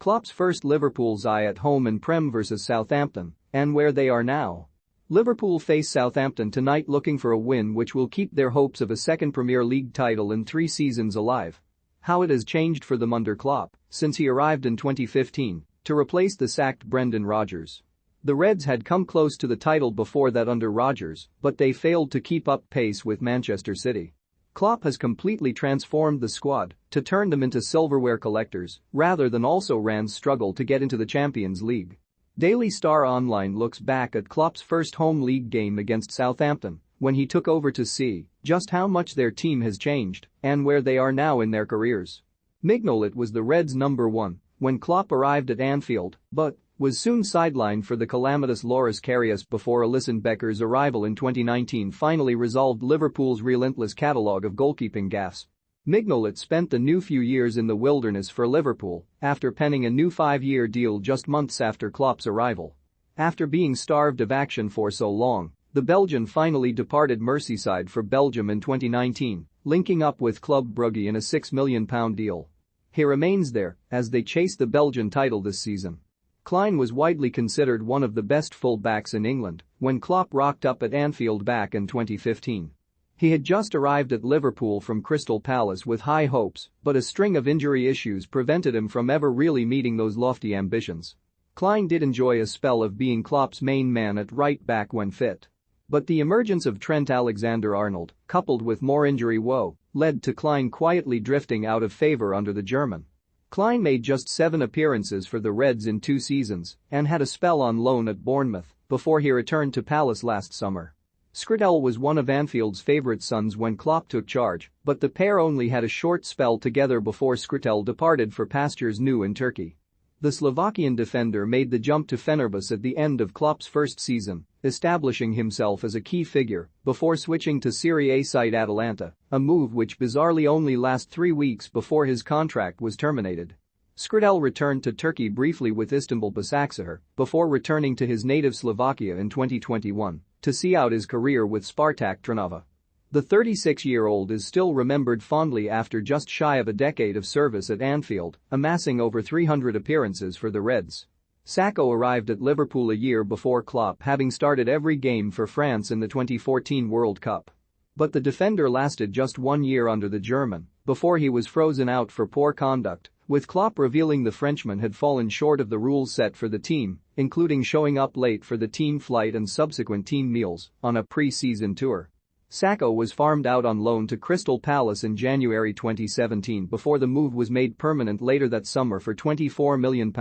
Klopp's first Liverpool XI at home in Prem vs Southampton, and where they are now. Liverpool face Southampton tonight looking for a win which will keep their hopes of a second Premier League title in 3 seasons alive. How it has changed for them under Klopp since he arrived in 2015 to replace the sacked Brendan Rodgers. The Reds had come close to the title before that under Rodgers, but they failed to keep up pace with Manchester City. Klopp has completely transformed the squad to turn them into silverware collectors rather than also Rans struggle to get into the Champions League. Daily Star Online looks back at Klopp's first home league game against Southampton when he took over to see just how much their team has changed and where they are now in their careers. Mignolet was the Reds' number 1 when Klopp arrived at Anfield, but was soon sidelined for the calamitous Loris Karius before Alisson Becker's arrival in 2019 finally resolved Liverpool's relentless catalogue of goalkeeping gaffes. Mignolet spent the new few years in the wilderness for Liverpool after penning a new 5-year deal just months after Klopp's arrival. After being starved of action for so long, the Belgian finally departed Merseyside for Belgium in 2019, linking up with Club Brugge in a £6 million deal. He remains there as they chase the Belgian title this season. Klein was widely considered one of the best full-backs in England when Klopp rocked up at Anfield back in 2015. He had just arrived at Liverpool from Crystal Palace with high hopes, but a string of injury issues prevented him from ever really meeting those lofty ambitions. Klein did enjoy a spell of being Klopp's main man at right back when fit. But the emergence of Trent Alexander-Arnold, coupled with more injury woe, led to Klein quietly drifting out of favor under the German. Klein made just 7 appearances for the Reds in 2 seasons and had a spell on loan at Bournemouth before he returned to Palace last summer. Skrtel was one of Anfield's favourite sons when Klopp took charge, but the pair only had a short spell together before Skrtel departed for pastures new in Turkey. The Slovakian defender made the jump to Fenerbahce at the end of Klopp's first season, establishing himself as a key figure before switching to Serie A side Atalanta, a move which bizarrely only lasted 3 weeks before his contract was terminated. Skrtel returned to Turkey briefly with Istanbul Basaksehir before returning to his native Slovakia in 2021 to see out his career with Spartak Trnava. The 36-year-old is still remembered fondly after just shy of a decade of service at Anfield, amassing over 300 appearances for the Reds. Sakho arrived at Liverpool a year before Klopp, having started every game for France in the 2014 World Cup. But the defender lasted just 1 year under the German before he was frozen out for poor conduct, with Klopp revealing the Frenchman had fallen short of the rules set for the team, including showing up late for the team flight and subsequent team meals on a pre-season tour. Sakho was farmed out on loan to Crystal Palace in January 2017 before the move was made permanent later that summer for £24 million,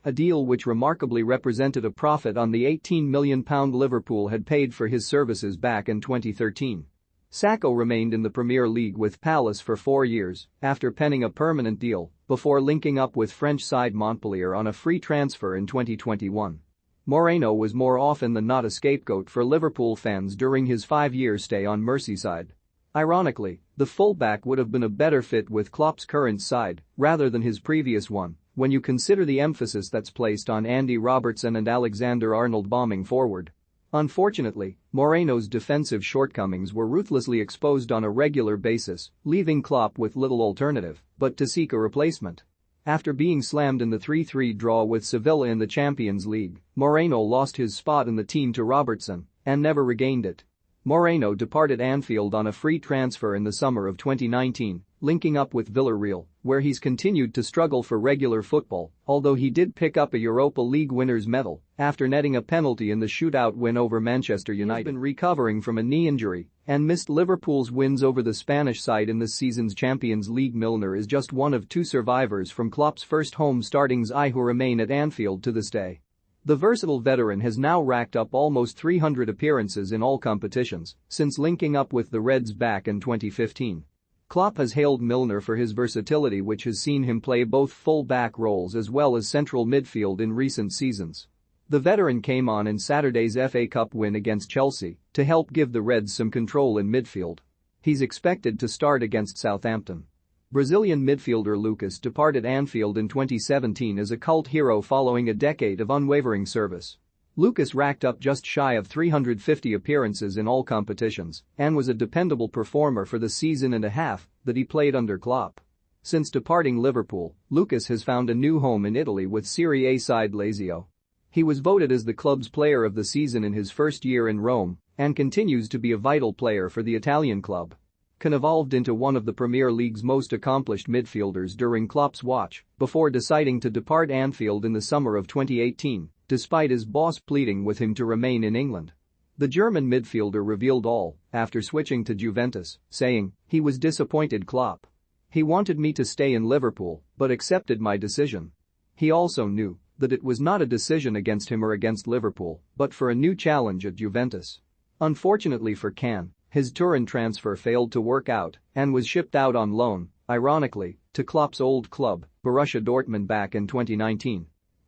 a deal which remarkably represented a profit on the £18 million Liverpool had paid for his services back in 2013. Sakho remained in the Premier League with Palace for 4 years after penning a permanent deal before linking up with French side Montpellier on a free transfer in 2021. Moreno was more often than not a scapegoat for Liverpool fans during his 5-year stay on Merseyside. Ironically, the fullback would have been a better fit with Klopp's current side rather than his previous one when you consider the emphasis that's placed on Andy Robertson and Alexander-Arnold bombing forward. Unfortunately, Moreno's defensive shortcomings were ruthlessly exposed on a regular basis, leaving Klopp with little alternative but to seek a replacement. After being slammed in the 3-3 draw with Sevilla in the Champions League, Moreno lost his spot in the team to Robertson and never regained it. Moreno departed Anfield on a free transfer in the summer of 2019, linking up with Villarreal, where he's continued to struggle for regular football, although he did pick up a Europa League winners' medal after netting a penalty in the shootout win over Manchester United. He's been recovering from a knee injury and missed Liverpool's wins over the Spanish side in this season's Champions League. Milner is just one of 2 survivors from Klopp's first home startings who remain at Anfield to this day. The versatile veteran has now racked up almost 300 appearances in all competitions since linking up with the Reds back in 2015. Klopp has hailed Milner for his versatility, which has seen him play both full-back roles as well as central midfield in recent seasons. The veteran came on in Saturday's FA Cup win against Chelsea to help give the Reds some control in midfield. He's expected to start against Southampton. Brazilian midfielder Lucas departed Anfield in 2017 as a cult hero following a decade of unwavering service. Lucas racked up just shy of 350 appearances in all competitions and was a dependable performer for the season and a half that he played under Klopp. Since departing Liverpool, Lucas has found a new home in Italy with Serie A side Lazio. He was voted as the club's player of the season in his first year in Rome and continues to be a vital player for the Italian club. Can evolved into one of the Premier League's most accomplished midfielders during Klopp's watch before deciding to depart Anfield in the summer of 2018, despite his boss pleading with him to remain in England. The German midfielder revealed all after switching to Juventus, saying, "He was disappointed Klopp. He wanted me to stay in Liverpool but accepted my decision. He also knew that it was not a decision against him or against Liverpool, but for a new challenge at Juventus." Unfortunately for Can, his Turin transfer failed to work out and was shipped out on loan, ironically, to Klopp's old club, Borussia Dortmund back in 2019.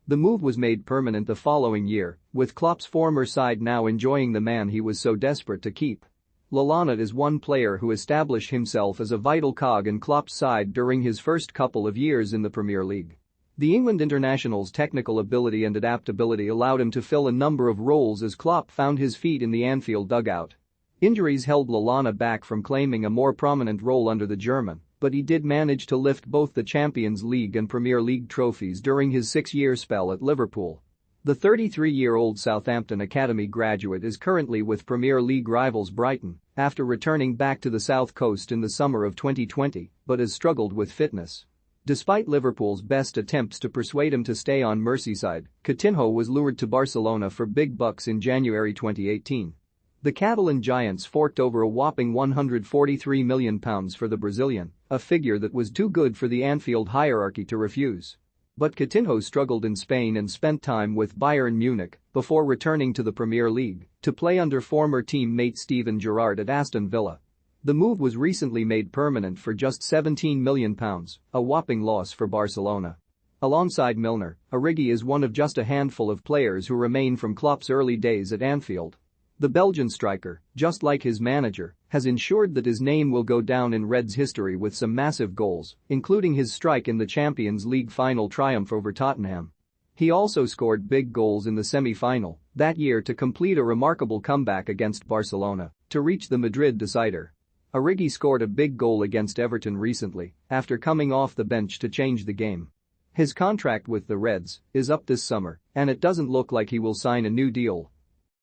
The move was made permanent the following year, with Klopp's former side now enjoying the man he was so desperate to keep. Lallana is one player who established himself as a vital cog in Klopp's side during his first couple of years in the Premier League. The England international's technical ability and adaptability allowed him to fill a number of roles as Klopp found his feet in the Anfield dugout. Injuries held Lallana back from claiming a more prominent role under the German, but he did manage to lift both the Champions League and Premier League trophies during his 6-year spell at Liverpool. The 33-year-old Southampton Academy graduate is currently with Premier League rivals Brighton after returning back to the South Coast in the summer of 2020, but has struggled with fitness. Despite Liverpool's best attempts to persuade him to stay on Merseyside, Coutinho was lured to Barcelona for big bucks in January 2018. The Catalan giants forked over a whopping £143 million for the Brazilian, a figure that was too good for the Anfield hierarchy to refuse. But Coutinho struggled in Spain and spent time with Bayern Munich before returning to the Premier League to play under former teammate Steven Gerrard at Aston Villa. The move was recently made permanent for just £17 million, a whopping loss for Barcelona. Alongside Milner, Origi is one of just a handful of players who remain from Klopp's early days at Anfield. The Belgian striker, just like his manager, has ensured that his name will go down in Reds history with some massive goals, including his strike in the Champions League final triumph over Tottenham. He also scored big goals in the semi-final that year to complete a remarkable comeback against Barcelona to reach the Madrid decider. Origi scored a big goal against Everton recently after coming off the bench to change the game. His contract with the Reds is up this summer, and it doesn't look like he will sign a new deal.